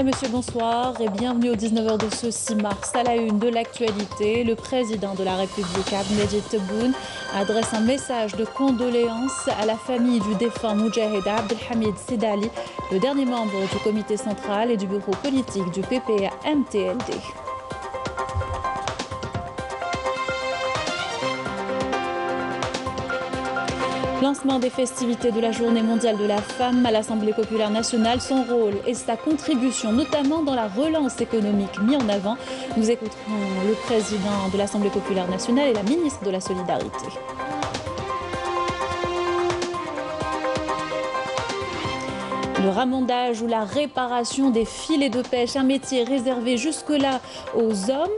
Mesdames, Messieurs, bonsoir et bienvenue au 19h de ce 6 mars. À la une de l'actualité, le président de la République, Abdelmajid Tebboune, adresse un message de condoléances à la famille du défunt Moudjahid Abdelhamid Sidali, le dernier membre du comité central et du bureau politique du PPA-MTLD. Lancement des festivités de la Journée mondiale de la femme à l'Assemblée populaire nationale, son rôle et sa contribution, notamment dans la relance économique mis en avant. Nous écouterons le président de l'Assemblée populaire nationale et la ministre de la Solidarité. Le ramondage ou la réparation des filets de pêche, un métier réservé jusque-là aux hommes,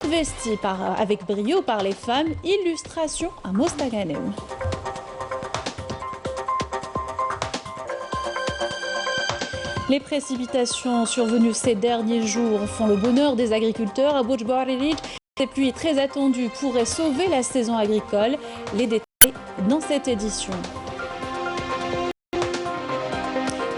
investi avec brio par les femmes. Illustration à Mostaganem. Les précipitations survenues ces derniers jours font le bonheur des agriculteurs. À Boujbariri, ces pluies très attendues pourraient sauver la saison agricole. Les détails dans cette édition.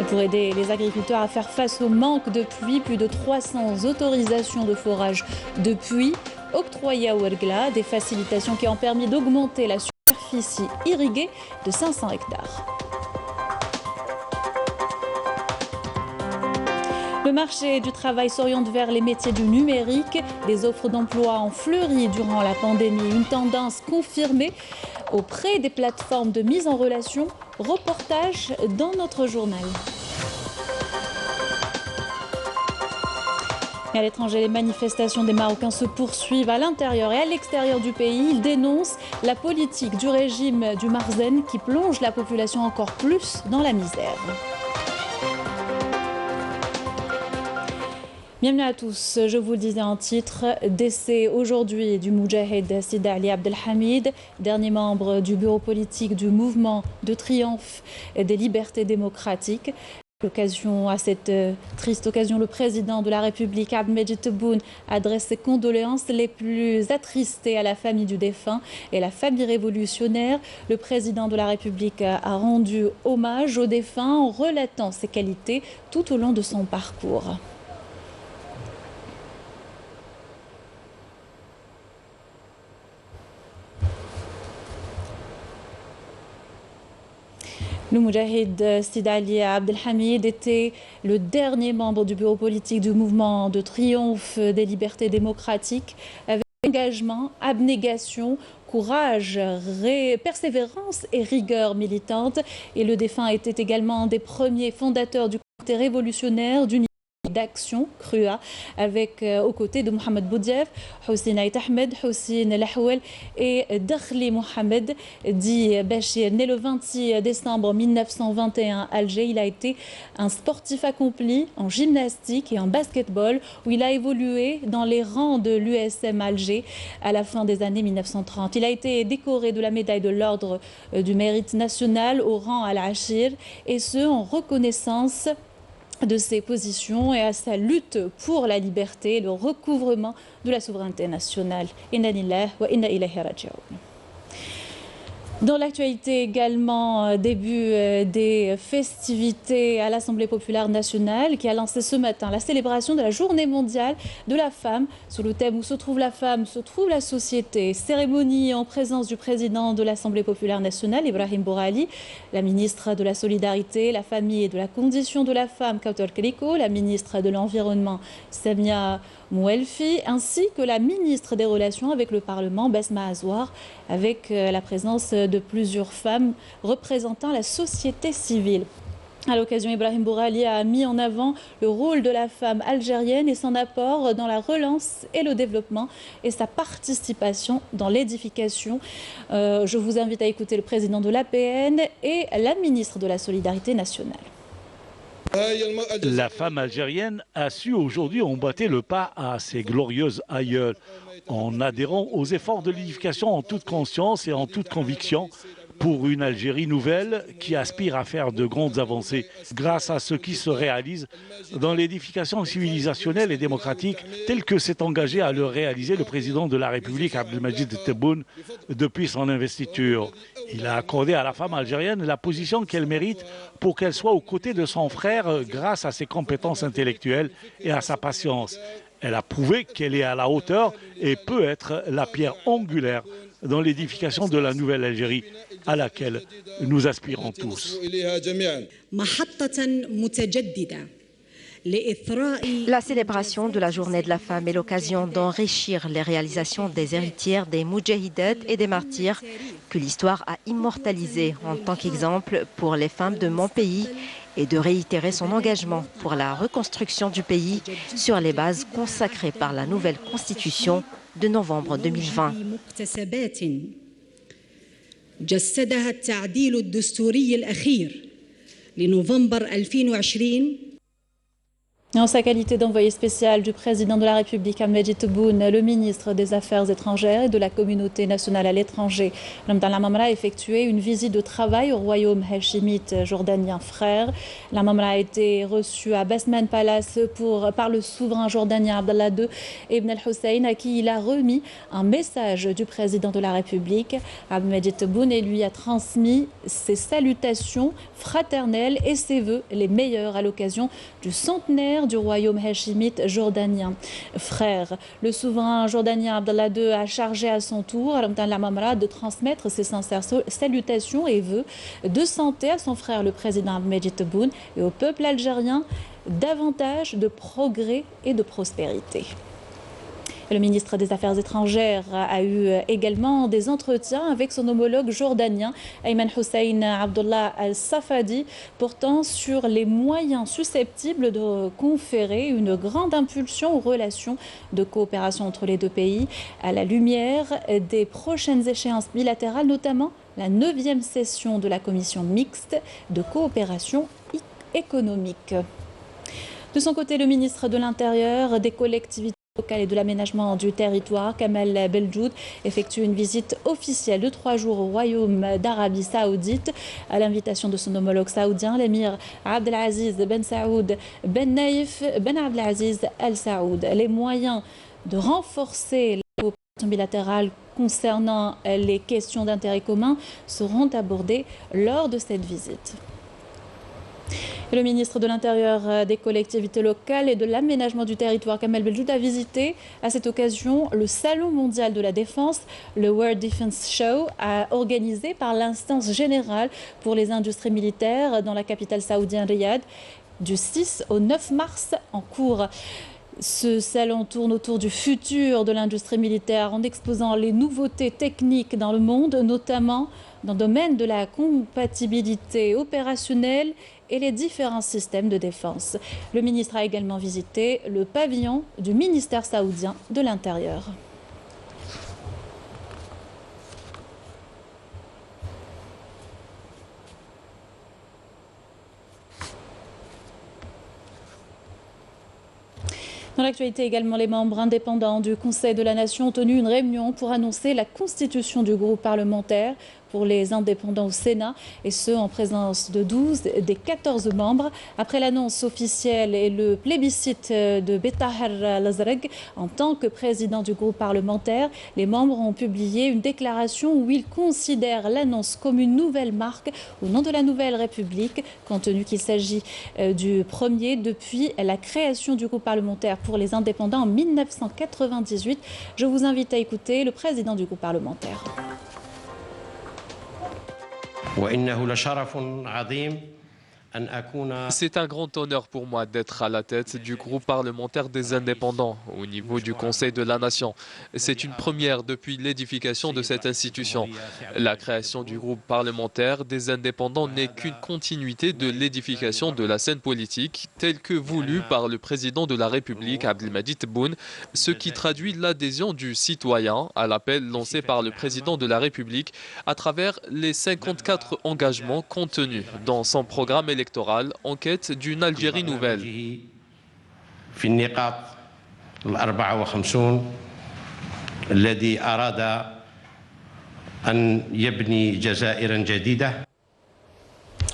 Et pour aider les agriculteurs à faire face au manque de pluie, plus de 300 autorisations de forage de puits octroyées à Ouergla, des facilitations qui ont permis d'augmenter la superficie irriguée de 500 hectares. Le marché du travail s'oriente vers les métiers du numérique. Les offres d'emploi ont fleuri durant la pandémie, une tendance confirmée auprès des plateformes de mise en relation. Reportage dans notre journal. Et à l'étranger, les manifestations des Marocains se poursuivent à l'intérieur et à l'extérieur du pays. Ils dénoncent la politique du régime du Marzen qui plonge la population encore plus dans la misère. Bienvenue à tous, je vous le disais en titre, décès aujourd'hui du Moudjahid Sidali Abdelhamid, dernier membre du bureau politique du mouvement de triomphe des libertés démocratiques. À cette triste occasion, le président de la République, Abdelmajid Tebboune, adresse ses condoléances les plus attristées à la famille du défunt et la famille révolutionnaire. Le président de la République a rendu hommage au défunt en relatant ses qualités tout au long de son parcours. Le Moudjahid Sidali Abdelhamid était le dernier membre du bureau politique du mouvement de triomphe des libertés démocratiques, avec engagement, abnégation, courage, persévérance et rigueur militante. Et le défunt était également un des premiers fondateurs du comité révolutionnaire d'unité d'action CRUA, avec aux côtés de Mohamed Boudiaf, Houssine Aït Ahmed, Houssine Lahouel et Dakhli Mohamed, dit Bachir. Né le 26 décembre 1921 à Alger, il a été un sportif accompli en gymnastique et en basketball, où il a évolué dans les rangs de l'USM Alger à la fin des années 1930. Il a été décoré de la médaille de l'ordre du mérite national au rang Al-Achir, et ce en reconnaissance de ses positions et à sa lutte pour la liberté et le recouvrement de la souveraineté nationale. Inna lillahi wa inna ilayhi raji'un. Dans l'actualité également, début des festivités à l'Assemblée populaire nationale qui a lancé ce matin la célébration de la Journée mondiale de la femme. Sous le thème « Où se trouve la femme, se trouve la société ». Cérémonie en présence du président de l'Assemblée populaire nationale, Ibrahim Bourali, la ministre de la Solidarité, la famille et de la condition de la femme, Kauter Keliko, la ministre de l'Environnement, Samia Mouelfi, ainsi que la ministre des Relations avec le Parlement, Besma Azouar, avec la présence de plusieurs femmes représentant la société civile. À l'occasion, Ibrahim Bourali a mis en avant le rôle de la femme algérienne et son apport dans la relance et le développement et sa participation dans l'édification. Je vous invite à écouter le président de l'APN et la ministre de la Solidarité nationale. La femme algérienne a su aujourd'hui emboîter le pas à ses glorieuses aïeules en adhérant aux efforts de l'édification en toute conscience et en toute conviction pour une Algérie nouvelle qui aspire à faire de grandes avancées grâce à ce qui se réalise dans l'édification civilisationnelle et démocratique telle que s'est engagé à le réaliser le président de la République, Abdelmadjid Tebboune, depuis son investiture. Il a accordé à la femme algérienne la position qu'elle mérite pour qu'elle soit aux côtés de son frère grâce à ses compétences intellectuelles et à sa patience. Elle a prouvé qu'elle est à la hauteur et peut être la pierre angulaire dans l'édification de la nouvelle Algérie à laquelle nous aspirons tous. La célébration de la Journée de la femme est l'occasion d'enrichir les réalisations des héritières des Moudjahidat et des martyrs que l'histoire a immortalisées en tant qu'exemple pour les femmes de mon pays et de réitérer son engagement pour la reconstruction du pays sur les bases consacrées par la nouvelle constitution de novembre 2020. En sa qualité d'envoyé spécial du président de la République, Abdelmadjid Tebboune, le ministre des Affaires étrangères et de la communauté nationale à l'étranger, Lamdallah Mamra, a effectué une visite de travail au royaume hachimite jordanien frère. La Mamra a été reçue à Basman Palace par le souverain jordanien Abdallah II Ibn al-Hussein, à qui il a remis un message du président de la République. Abdelmadjid Tebboune lui a transmis ses salutations fraternelles et ses vœux les meilleurs à l'occasion du centenaire du royaume hachimite jordanien frère. Le souverain jordanien Abdallah II a chargé à son tour la Mamra de transmettre ses sincères salutations et vœux de santé à son frère le président Abdelmadjid Tebboune et au peuple algérien davantage de progrès et de prospérité. Le ministre des Affaires étrangères a eu également des entretiens avec son homologue jordanien, Ayman Hussein Abdullah al-Safadi, portant sur les moyens susceptibles de conférer une grande impulsion aux relations de coopération entre les deux pays, à la lumière des prochaines échéances bilatérales, notamment la 9e session de la commission mixte de coopération économique. De son côté, le ministre de l'Intérieur, des collectivités locales et de l'aménagement du territoire, Kamel Beljoud, effectue une visite officielle de 3 jours au Royaume d'Arabie Saoudite à l'invitation de son homologue saoudien, l'émir Abdelaziz Ben Saoud Ben Naïf Ben Abdelaziz Al Saoud. Les moyens de renforcer la coopération bilatérale concernant les questions d'intérêt commun seront abordés lors de cette visite. Le ministre de l'Intérieur, des collectivités locales et de l'aménagement du territoire, Kamel Beljoud, a visité à cette occasion le Salon mondial de la défense, le World Defense Show, organisé par l'instance générale pour les industries militaires dans la capitale saoudienne Riyad du 6 au 9 mars en cours. Ce salon tourne autour du futur de l'industrie militaire en exposant les nouveautés techniques dans le monde, notamment dans le domaine de la compatibilité opérationnelle et les différents systèmes de défense. Le ministre a également visité le pavillon du ministère saoudien de l'Intérieur. Dans l'actualité également, les membres indépendants du Conseil de la Nation ont tenu une réunion pour annoncer la constitution du groupe parlementaire pour les indépendants au Sénat, et ce en présence de 12 des 14 membres. Après l'annonce officielle et le plébiscite de Betahar Lazreg en tant que président du groupe parlementaire, les membres ont publié une déclaration où ils considèrent l'annonce comme une nouvelle marque au nom de la nouvelle République, compte tenu qu'il s'agit du premier depuis la création du groupe parlementaire pour les indépendants en 1998. Je vous invite à écouter le président du groupe parlementaire. C'est un grand honneur pour moi d'être à la tête du groupe parlementaire des indépendants au niveau du Conseil de la Nation. C'est une première depuis l'édification de cette institution. La création du groupe parlementaire des indépendants n'est qu'une continuité de l'édification de la scène politique telle que voulue par le président de la République, Abdelmadjid Tebboune, ce qui traduit l'adhésion du citoyen à l'appel lancé par le président de la République à travers les 54 engagements contenus dans son programme électoral en quête d'une Algérie nouvelle. أن يبني جزائرا جديدة.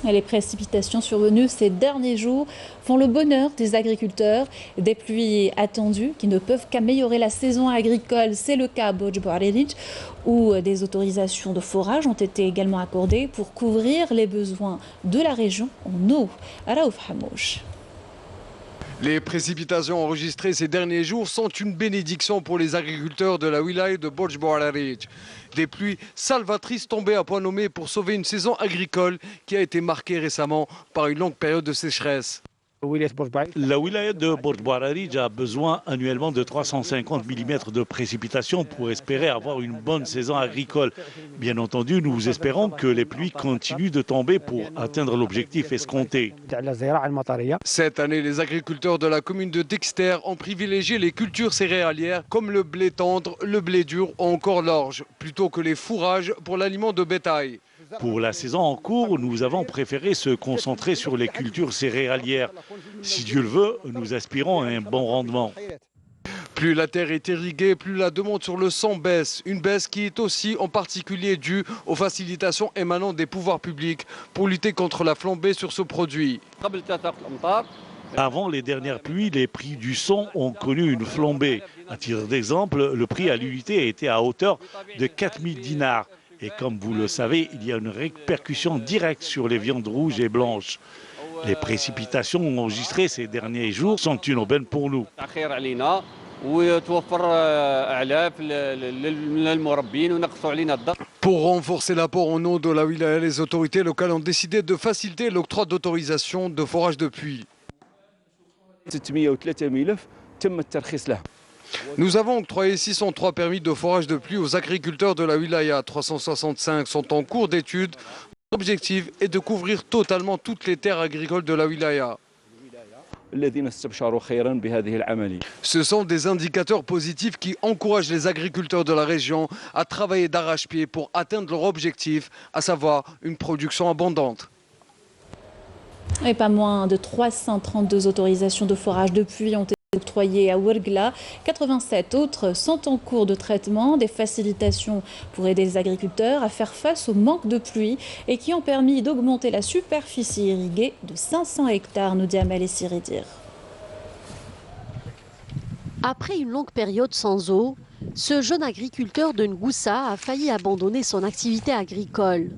Les précipitations survenues ces derniers jours font le bonheur des agriculteurs. Des pluies attendues qui ne peuvent qu'améliorer la saison agricole. C'est le cas à Bodj Bouarerich, où des autorisations de forage ont été également accordées pour couvrir les besoins de la région en eau. Raouf Hamouch. Les précipitations enregistrées ces derniers jours sont une bénédiction pour les agriculteurs de la wilaya de Bodj Bouarerich. Des pluies salvatrices tombées à point nommé pour sauver une saison agricole qui a été marquée récemment par une longue période de sécheresse. La wilaya de Bodj Bouarerich a besoin annuellement de 350 mm de précipitations pour espérer avoir une bonne saison agricole. Bien entendu, nous espérons que les pluies continuent de tomber pour atteindre l'objectif escompté. Cette année, les agriculteurs de la commune de Dexter ont privilégié les cultures céréalières comme le blé tendre, le blé dur ou encore l'orge, plutôt que les fourrages pour l'aliment de bétail. Pour la saison en cours, nous avons préféré se concentrer sur les cultures céréalières. Si Dieu le veut, nous aspirons à un bon rendement. Plus la terre est irriguée, plus la demande sur le sang baisse. Une baisse qui est aussi en particulier due aux facilitations émanant des pouvoirs publics pour lutter contre la flambée sur ce produit. Avant les dernières pluies, les prix du son ont connu une flambée. À titre d'exemple, le prix à l'unité était à hauteur de 4000 dinars. Et comme vous le savez, il y a une répercussion directe sur les viandes rouges et blanches. Les précipitations enregistrées ces derniers jours sont une aubaine pour nous. Pour renforcer l'apport en eau de la wilaya, les autorités locales ont décidé de faciliter l'octroi d'autorisation de forage de puits. Nous avons octroyé 603 permis de forage de pluie aux agriculteurs de la wilaya. 365 sont en cours d'étude. L'objectif est de couvrir totalement toutes les terres agricoles de la wilaya. Ce sont des indicateurs positifs qui encouragent les agriculteurs de la région à travailler d'arrache-pied pour atteindre leur objectif, à savoir une production abondante. Et pas moins de 332 autorisations de forage de pluie ont été octroyées à Ouargla. 87 autres sont en cours de traitement. Des facilitations pour aider les agriculteurs à faire face au manque de pluie et qui ont permis d'augmenter la superficie irriguée de 500 hectares, nous dit Amel Siridir. Après une longue période sans eau, ce jeune agriculteur de Ngoussa a failli abandonner son activité agricole.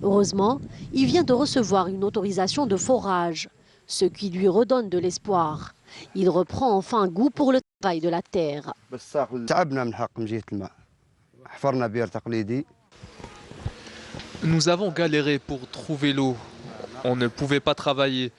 Heureusement, il vient de recevoir une autorisation de forage, ce qui lui redonne de l'espoir. Il reprend enfin goût pour le travail de la terre. Nous avons galéré pour trouver l'eau. On ne pouvait pas travailler.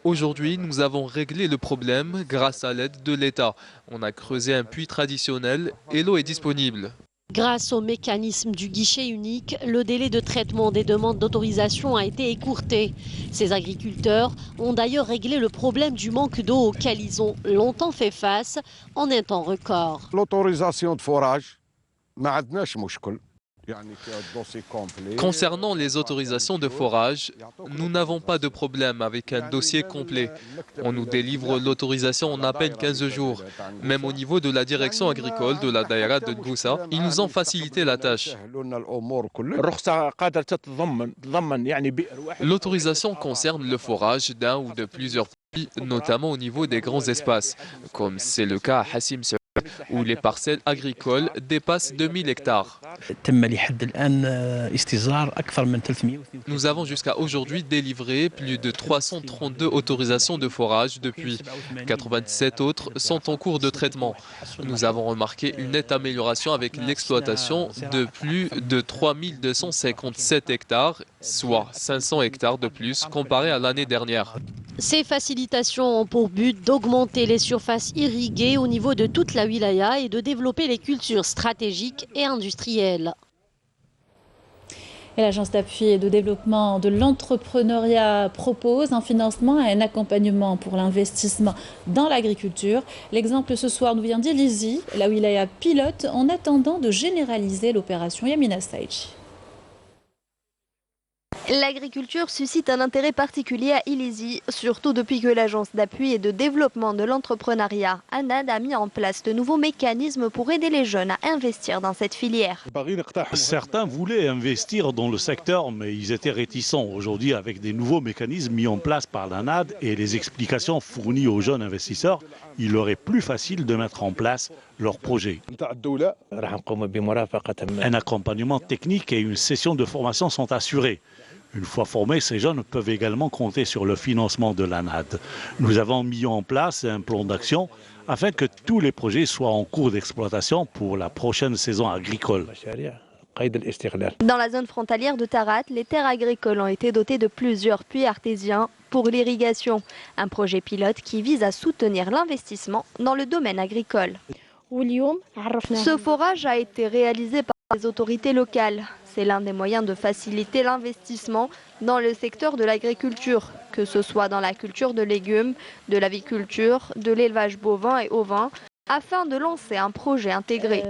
Aujourd'hui, nous avons réglé le problème grâce à l'aide de l'État. On a creusé un puits traditionnel et l'eau est disponible. Grâce au mécanisme du guichet unique, le délai de traitement des demandes d'autorisation a été écourté. Ces agriculteurs ont d'ailleurs réglé le problème du manque d'eau auquel ils ont longtemps fait face en un temps record. L'autorisation de forage, concernant les autorisations de forage, nous n'avons pas de problème avec un dossier complet. On nous délivre l'autorisation en à peine 15 jours. Même au niveau de la direction agricole de la Daïra de Ngoussa, ils nous ont facilité la tâche. L'autorisation concerne le forage d'un ou de plusieurs puits, notamment au niveau des grands espaces, comme c'est le cas à Hassim Saoud, où les parcelles agricoles dépassent 2000 hectares. Nous avons jusqu'à aujourd'hui délivré plus de 332 autorisations de forage depuis. 87 autres sont en cours de traitement. Nous avons remarqué une nette amélioration avec l'exploitation de plus de 3257 hectares, soit 500 hectares de plus comparé à l'année dernière. Ces facilitations ont pour but d'augmenter les surfaces irriguées au niveau de toute la wilaya et de développer les cultures stratégiques et industrielles. Et l'Agence d'appui et de développement de l'entrepreneuriat propose un financement et un accompagnement pour l'investissement dans l'agriculture. L'exemple ce soir nous vient d'Ilizi, la wilaya pilote en attendant de généraliser l'opération Yamina Saïchi. L'agriculture suscite un intérêt particulier à Illizi, surtout depuis que l'agence d'appui et de développement de l'entrepreneuriat, ANAD, a mis en place de nouveaux mécanismes pour aider les jeunes à investir dans cette filière. Certains voulaient investir dans le secteur, mais ils étaient réticents. Aujourd'hui, avec des nouveaux mécanismes mis en place par l'ANAD et les explications fournies aux jeunes investisseurs, il leur est plus facile de mettre en place leur projet. Un accompagnement technique et une session de formation sont assurés. Une fois formés, ces jeunes peuvent également compter sur le financement de l'ANAD. Nous avons mis en place un plan d'action afin que tous les projets soient en cours d'exploitation pour la prochaine saison agricole. Dans la zone frontalière de Tarat, les terres agricoles ont été dotées de plusieurs puits artésiens pour l'irrigation. Un projet pilote qui vise à soutenir l'investissement dans le domaine agricole. Ce forage a été réalisé par les autorités locales. C'est l'un des moyens de faciliter l'investissement dans le secteur de l'agriculture, que ce soit dans la culture de légumes, de l'aviculture, de l'élevage bovin et ovin, afin de lancer un projet intégré.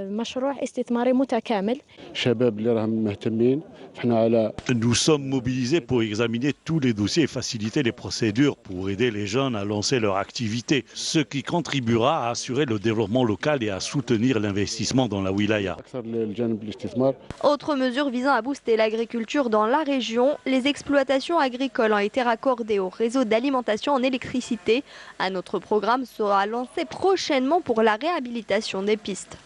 Nous sommes mobilisés pour examiner tous les dossiers et faciliter les procédures pour aider les jeunes à lancer leur activité, ce qui contribuera à assurer le développement local et à soutenir l'investissement dans la wilaya. Autre mesure visant à booster l'agriculture dans la région, les exploitations agricoles ont été raccordées au réseau d'alimentation en électricité. Un autre programme sera lancé prochainement pour la réhabilitation des pistes.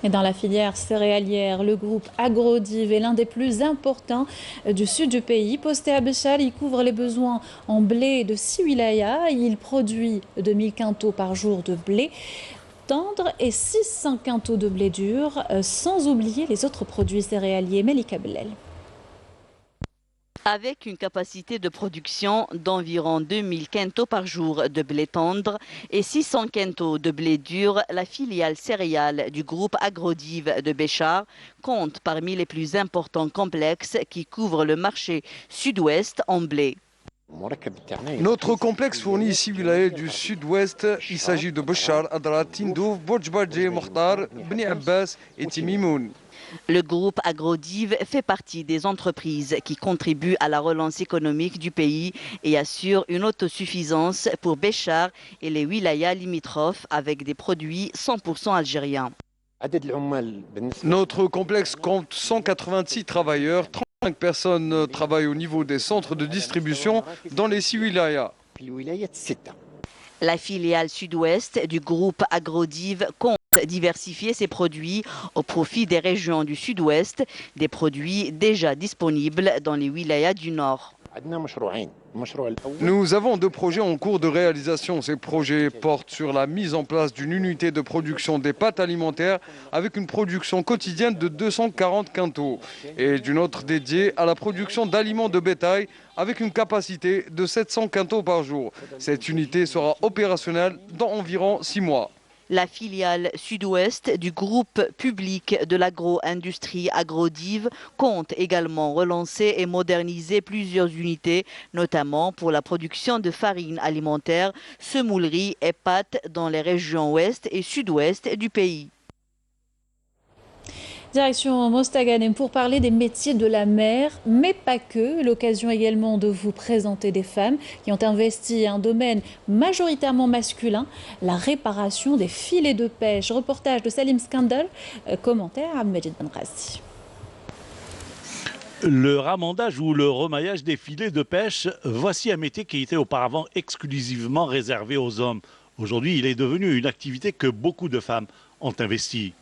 Et dans la filière céréalière, le groupe Agrodiv est l'un des plus importants du sud du pays. Posté à Béchar, il couvre les besoins en blé de 6 wilayas. Il produit 2000 quintaux par jour de blé tendre et 600 quintaux de blé dur, sans oublier les autres produits céréaliers. Melika Bellel. Avec une capacité de production d'environ 2000 quintaux par jour de blé tendre et 600 quintaux de blé dur, la filiale céréale du groupe Agrodiv de Béchar compte parmi les plus importants complexes qui couvrent le marché sud-ouest en blé. Notre complexe fournit 6 wilayas du sud-ouest. Il s'agit de Béchar, Adrat, Tindouf, Bordjbadji, Mokhtar, Bni Abbas et Timimoun. Le groupe Agrodiv fait partie des entreprises qui contribuent à la relance économique du pays et assure une autosuffisance pour Béchar et les wilayas limitrophes avec des produits 100% algériens. Notre complexe compte 186 travailleurs. 35 personnes travaillent au niveau des centres de distribution dans les 6 wilayas. La filiale sud-ouest du groupe Agrodiv compte diversifier ses produits au profit des régions du sud-ouest, des produits déjà disponibles dans les wilayas du nord. Nous avons 2 projets en cours de réalisation. Ces projets portent sur la mise en place d'une unité de production des pâtes alimentaires avec une production quotidienne de 240 quintaux et d'une autre dédiée à la production d'aliments de bétail avec une capacité de 700 quintaux par jour. Cette unité sera opérationnelle dans environ 6 mois. La filiale sud-ouest du groupe public de l'agro-industrie Agrodiv compte également relancer et moderniser plusieurs unités, notamment pour la production de farine alimentaire, semoulerie et pâtes dans les régions ouest et sud-ouest du pays. Direction Mostaganem pour parler des métiers de la mer, mais pas que. L'occasion également de vous présenter des femmes qui ont investi un domaine majoritairement masculin, la réparation des filets de pêche. Reportage de Salim Skandal, commentaire à Majid Benrazi. Le ramandage ou le remaillage des filets de pêche, voici un métier qui était auparavant exclusivement réservé aux hommes. Aujourd'hui, il est devenu une activité que beaucoup de femmes ont investie.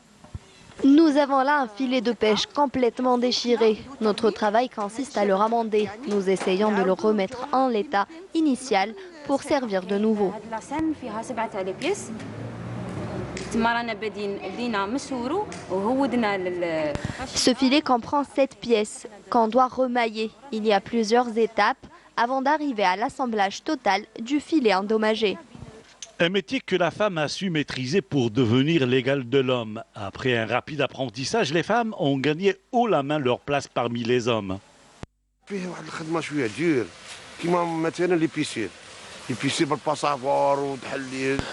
Nous avons là un filet de pêche complètement déchiré. Notre travail consiste à le ramander. Nous essayons de le remettre en l'état initial pour servir de nouveau. Ce filet comprend 7 pièces qu'on doit remailler. Il y a plusieurs étapes avant d'arriver à l'assemblage total du filet endommagé. Un métier que la femme a su maîtriser pour devenir l'égal de l'homme. Après un rapide apprentissage, les femmes ont gagné haut la main leur place parmi les hommes.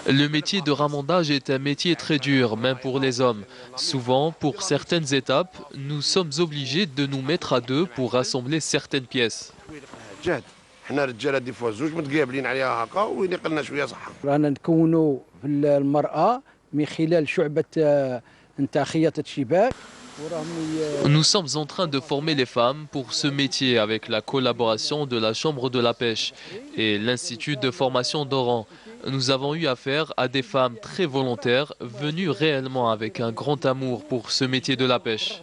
Le métier de ramandage est un métier très dur, même pour les hommes. Souvent, pour certaines étapes, nous sommes obligés de nous mettre à deux pour rassembler certaines pièces. Nous sommes en train de former les femmes pour ce métier avec la collaboration de la Chambre de la pêche et l'Institut de formation d'Oran. Nous avons eu affaire à des femmes très volontaires venues réellement avec un grand amour pour ce métier de la pêche.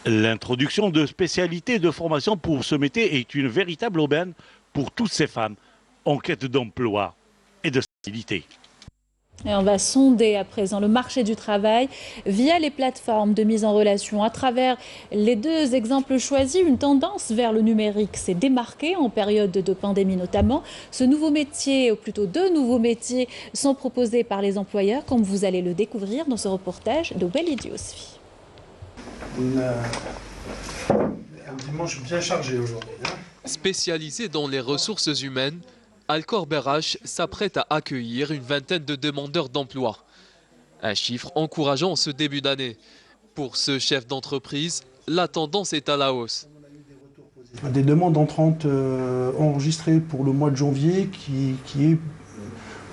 L'introduction de spécialités de formation pour ce métier est une véritable aubaine pour toutes ces femmes en quête d'emploi et de stabilité. Et on va sonder à présent le marché du travail via les plateformes de mise en relation. À travers les deux exemples choisis, une tendance vers le numérique s'est démarquée en période de pandémie notamment. Ce nouveau métier, ou plutôt deux nouveaux métiers, sont proposés par les employeurs, comme vous allez le découvrir dans ce reportage de Walid Yousfi. Un dimanche bien chargé aujourd'hui. Spécialisé dans les ressources humaines, Alcor Berach s'apprête à accueillir une vingtaine de demandeurs d'emploi. Un chiffre encourageant en ce début d'année. Pour ce chef d'entreprise, la tendance est à la hausse. Des demandes entrantes enregistrées pour le mois de janvier qui est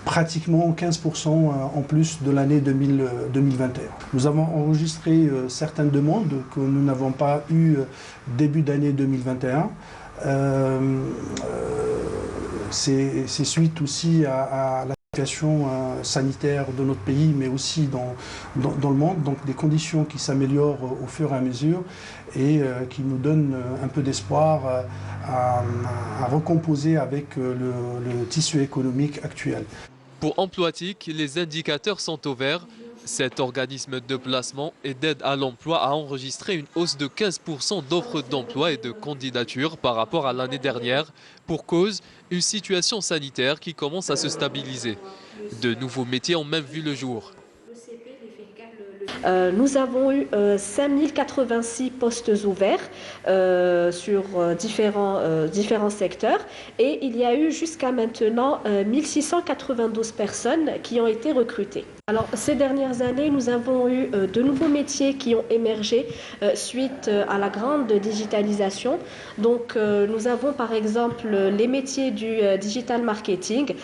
pratiquement 15% en plus de l'année 2021. Nous avons enregistré certaines demandes que nous n'avons pas eues début d'année 2021. C'est suite aussi à la situation sanitaire de notre pays, mais aussi dans le monde. Donc des conditions qui s'améliorent au fur et à mesure et qui nous donnent un peu d'espoir à recomposer avec le tissu économique actuel. Pour Emploitic, les indicateurs sont au vert. Cet organisme de placement et d'aide à l'emploi a enregistré une hausse de 15% d'offres d'emploi et de candidatures par rapport à l'année dernière, pour cause une situation sanitaire qui commence à se stabiliser. De nouveaux métiers ont même vu le jour. Nous avons eu 5086 postes ouverts sur différents secteurs et il y a eu jusqu'à maintenant 1692 personnes qui ont été recrutées. Alors, ces dernières années, nous avons eu de nouveaux métiers qui ont émergé suite à la grande digitalisation. Donc, nous avons par exemple les métiers du digital marketing.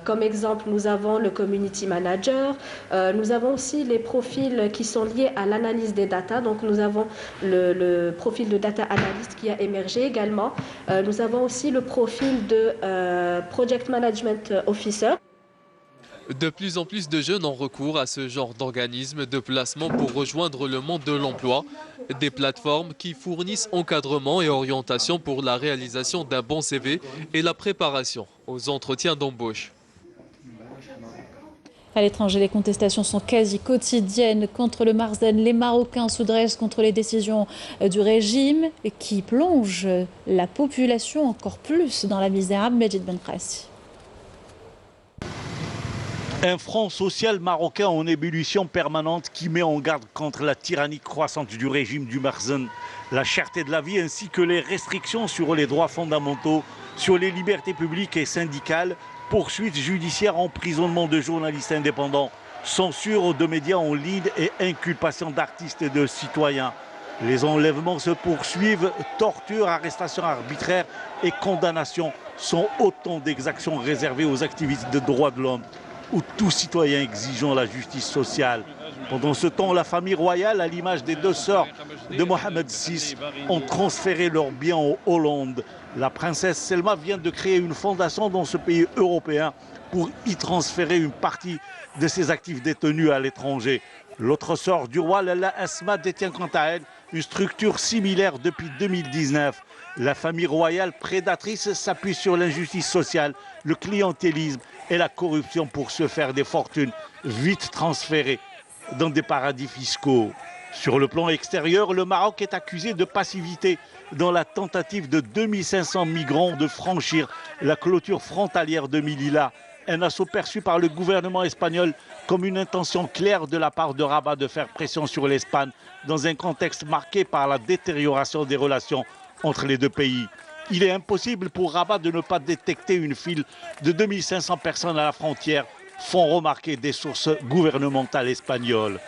Comme exemple, nous avons le community manager. Nous avons aussi les profils qui sont liés à l'analyse des data. Donc, nous avons le profil de data analyst qui a émergé également. Nous avons aussi le profil de project management officer. De plus en plus de jeunes ont recours à ce genre d'organisme de placement pour rejoindre le monde de l'emploi. Des plateformes qui fournissent encadrement et orientation pour la réalisation d'un bon CV et la préparation aux entretiens d'embauche. À l'étranger, les contestations sont quasi quotidiennes contre le Marzen. Les Marocains se dressent contre les décisions du régime qui plongent la population encore plus dans la misère. Medjid Benkrassi. Un front social marocain en ébullition permanente qui met en garde contre la tyrannie croissante du régime du Marzen, la cherté de la vie ainsi que les restrictions sur les droits fondamentaux, sur les libertés publiques et syndicales, poursuites judiciaires, emprisonnement de journalistes indépendants, censure de médias en ligne et inculpation d'artistes et de citoyens. Les enlèvements se poursuivent, tortures, arrestations arbitraires et condamnations sont autant d'exactions réservées aux activistes de droits de l'homme ou tout citoyen exigeant la justice sociale. Pendant ce temps, la famille royale, à l'image des deux sœurs de Mohamed VI, ont transféré leurs biens en Hollande. La princesse Selma vient de créer une fondation dans ce pays européen pour y transférer une partie de ses actifs détenus à l'étranger. L'autre sœur du roi, Lalla Asma, détient quant à elle une structure similaire depuis 2019. La famille royale prédatrice s'appuie sur l'injustice sociale, le clientélisme et la corruption pour se faire des fortunes vite transférées dans des paradis fiscaux. Sur le plan extérieur, le Maroc est accusé de passivité dans la tentative de 2500 migrants de franchir la clôture frontalière de Melilla un assaut perçu par le gouvernement espagnol comme une intention claire de la part de Rabat de faire pression sur l'Espagne dans un contexte marqué par la détérioration des relations entre les deux pays. Il est impossible pour Rabat de ne pas détecter une file de 2500 personnes à la frontière, font remarquer des sources gouvernementales espagnoles.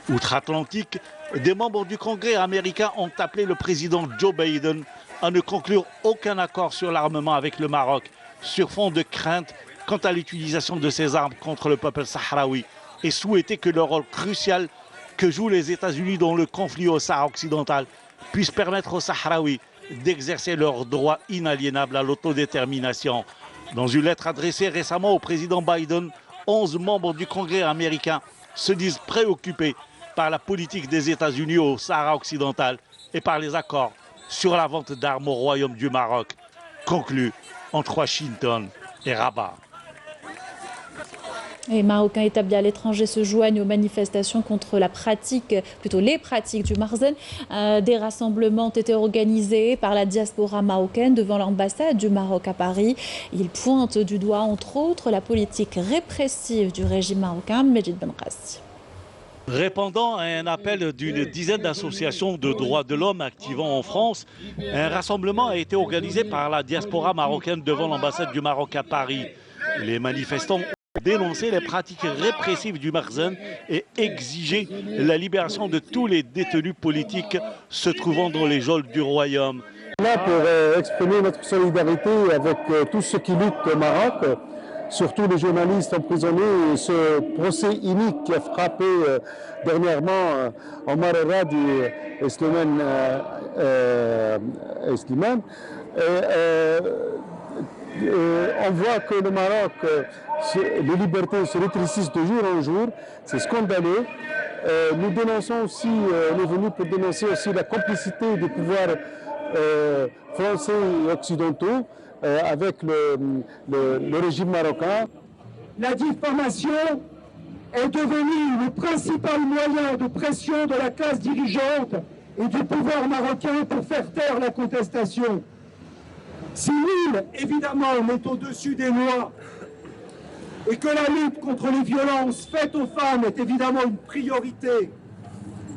Outre-Atlantique, des membres du Congrès américain ont appelé le président Joe Biden à ne conclure aucun accord sur l'armement avec le Maroc, sur fond de crainte quant à l'utilisation de ces armes contre le peuple sahraoui, et souhaité que le rôle crucial que jouent les États-Unis dans le conflit au Sahara occidental puisse permettre aux Sahraouis d'exercer leur droit inaliénable à l'autodétermination. Dans une lettre adressée récemment au président Biden, 11 membres du Congrès américain se disent préoccupés par la politique des États-Unis au Sahara occidental et par les accords sur la vente d'armes au Royaume du Maroc, conclus entre Washington et Rabat. Les Marocains établis à l'étranger se joignent aux manifestations contre les pratiques du Marzen. Des rassemblements ont été organisés par la diaspora marocaine devant l'ambassade du Maroc à Paris. Ils pointent du doigt, entre autres, la politique répressive du régime marocain. Medjid Benrassi. Répondant à un appel d'une dizaine d'associations de droits de l'homme activant en France, un rassemblement a été organisé par la diaspora marocaine devant l'ambassade du Maroc à Paris. Les manifestants dénoncer les pratiques répressives du Marzen et exiger la libération de tous les détenus politiques se trouvant dans les geôles du royaume. Là pour exprimer notre solidarité avec tous ceux qui luttent au Maroc, surtout les journalistes emprisonnés, ce procès inique qui a frappé dernièrement Omar Radi et Slimane. On voit que le Maroc, les libertés se rétrécissent de jour en jour, c'est scandaleux. Nous dénonçons aussi, on est venu pour dénoncer aussi la complicité des pouvoirs français et occidentaux avec le régime marocain. La diffamation est devenue le principal moyen de pression de la classe dirigeante et du pouvoir marocain pour faire taire la contestation. Si nul, évidemment, n'est au-dessus des lois et que la lutte contre les violences faites aux femmes est évidemment une priorité,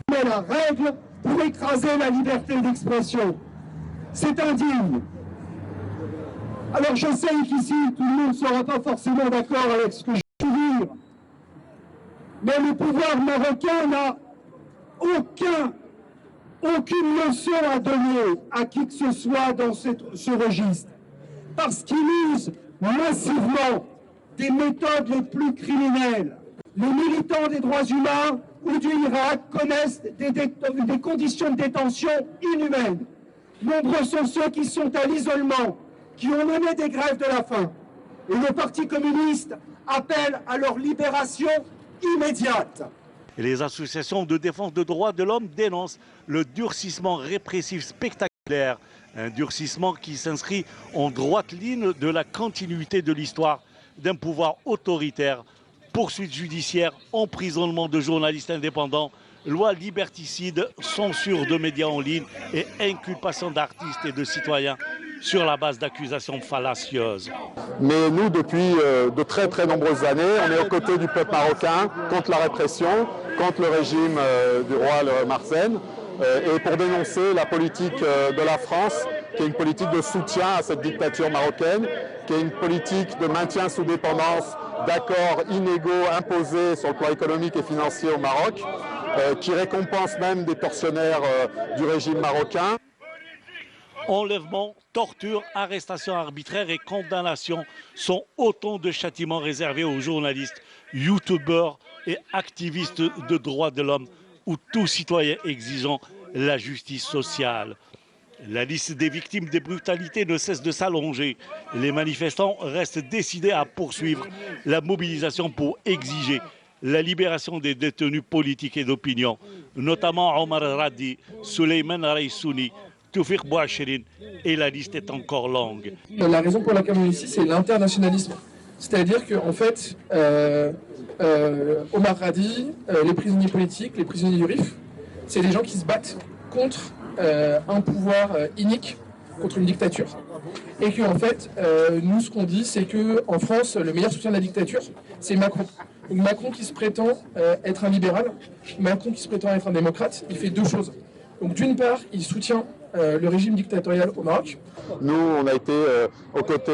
mais la règle pour écraser la liberté d'expression, c'est indigne. Alors je sais qu'ici, tout le monde ne sera pas forcément d'accord avec ce que je veux dire, mais le pouvoir marocain n'a aucune leçon à donner à qui que ce soit dans ce registre, parce qu'il use massivement des méthodes les plus criminelles. Les militants des droits humains ou du Irak connaissent des conditions de détention inhumaines. Nombreux sont ceux qui sont à l'isolement, qui ont mené des grèves de la faim. Et le Parti communiste appelle à leur libération immédiate. Les associations de défense des droits de l'homme dénoncent le durcissement répressif spectaculaire, un durcissement qui s'inscrit en droite ligne de la continuité de l'histoire d'un pouvoir autoritaire, poursuites judiciaires, emprisonnement de journalistes indépendants, loi liberticide, censure de médias en ligne et inculpation d'artistes et de citoyens sur la base d'accusations fallacieuses. Mais nous, depuis de très très nombreuses années, on est aux côtés du peuple marocain contre la répression, contre le régime du roi le Marzen, et pour dénoncer la politique de la France, qui est une politique de soutien à cette dictature marocaine, qui est une politique de maintien sous dépendance d'accords inégaux imposés sur le plan économique et financier au Maroc, qui récompense même des tortionnaires du régime marocain. Enlèvement, torture, arrestation arbitraire et condamnation sont autant de châtiments réservés aux journalistes, youtubeurs et activistes de droits de l'homme ou tout citoyen exigeant la justice sociale. La liste des victimes des brutalités ne cesse de s'allonger. Les manifestants restent décidés à poursuivre la mobilisation pour exiger la libération des détenus politiques et d'opinion, notamment Omar Radi, Souleymane Raissouni, Toufik Bouachirine, et la liste est encore longue. La raison pour laquelle on est ici, c'est l'internationalisme. C'est-à-dire qu'en fait, Omar Radi, les prisonniers politiques, les prisonniers du RIF, c'est des gens qui se battent contre un pouvoir inique, contre une dictature. et qu'en fait, nous, ce qu'on dit, c'est qu'en France, le meilleur soutien de la dictature, c'est Macron. Donc Macron qui se prétend être un libéral, Macron qui se prétend être un démocrate, il fait deux choses. Donc d'une part, il soutient le régime dictatorial au Maroc. Nous, on a été aux côtés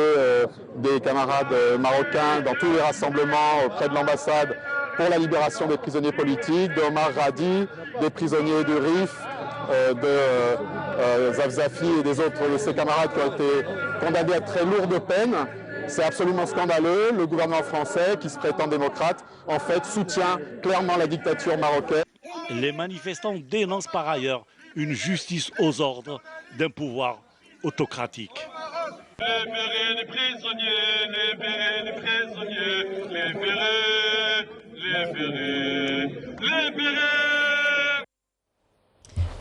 des camarades marocains dans tous les rassemblements auprès de l'ambassade pour la libération des prisonniers politiques, d'Omar Radi, des prisonniers du RIF, de Zafzafi et des autres de ses camarades qui ont été condamnés à très lourdes peines. C'est absolument scandaleux. Le gouvernement français, qui se prétend démocrate, en fait, soutient clairement la dictature marocaine. Les manifestants dénoncent par ailleurs une justice aux ordres d'un pouvoir autocratique. Libérez les prisonniers, libérez les prisonniers, libérez.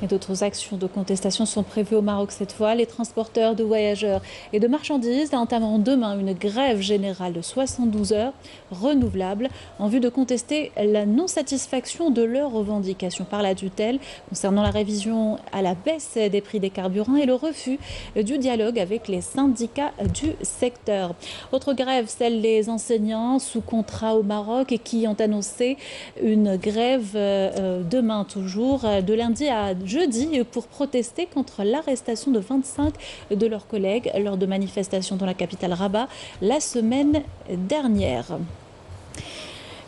Et d'autres actions de contestation sont prévues au Maroc cette fois. Les transporteurs de voyageurs et de marchandises entameront demain une grève générale de 72 heures renouvelable en vue de contester la non-satisfaction de leurs revendications par la tutelle concernant la révision à la baisse des prix des carburants et le refus du dialogue avec les syndicats du secteur. Autre grève, celle des enseignants sous contrat au Maroc et qui ont annoncé une grève demain toujours, de lundi à jeudi, pour protester contre l'arrestation de 25 de leurs collègues lors de manifestations dans la capitale Rabat la semaine dernière.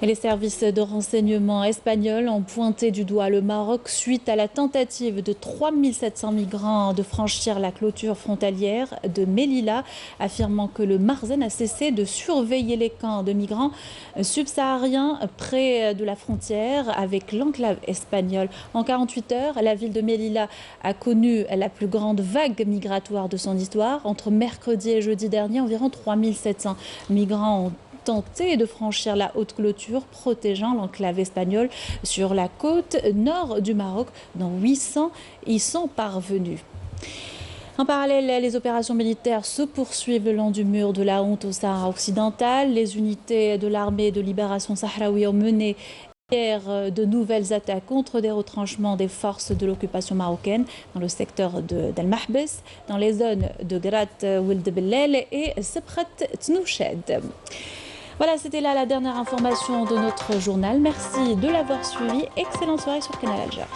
Et les services de renseignement espagnols ont pointé du doigt le Maroc suite à la tentative de 3700 migrants de franchir la clôture frontalière de Melilla, affirmant que le Marzen a cessé de surveiller les camps de migrants subsahariens près de la frontière avec l'enclave espagnole. En 48 heures, la ville de Melilla a connu la plus grande vague migratoire de son histoire. Entre mercredi et jeudi dernier, environ 3700 migrants ont tenté de franchir la haute clôture protégeant l'enclave espagnole sur la côte nord du Maroc, dont 800 y sont parvenus. En parallèle, les opérations militaires se poursuivent le long du mur de la honte au Sahara occidental. Les unités de l'armée de libération sahraoui ont mené hier de nouvelles attaques contre des retranchements des forces de l'occupation marocaine dans le secteur d'Al Mahbes, dans les zones de Grat Oued Bellel et Sebkhat Tnouched. Voilà, c'était là la dernière information de notre journal. Merci de l'avoir suivi. Excellente soirée sur Canal Algérie.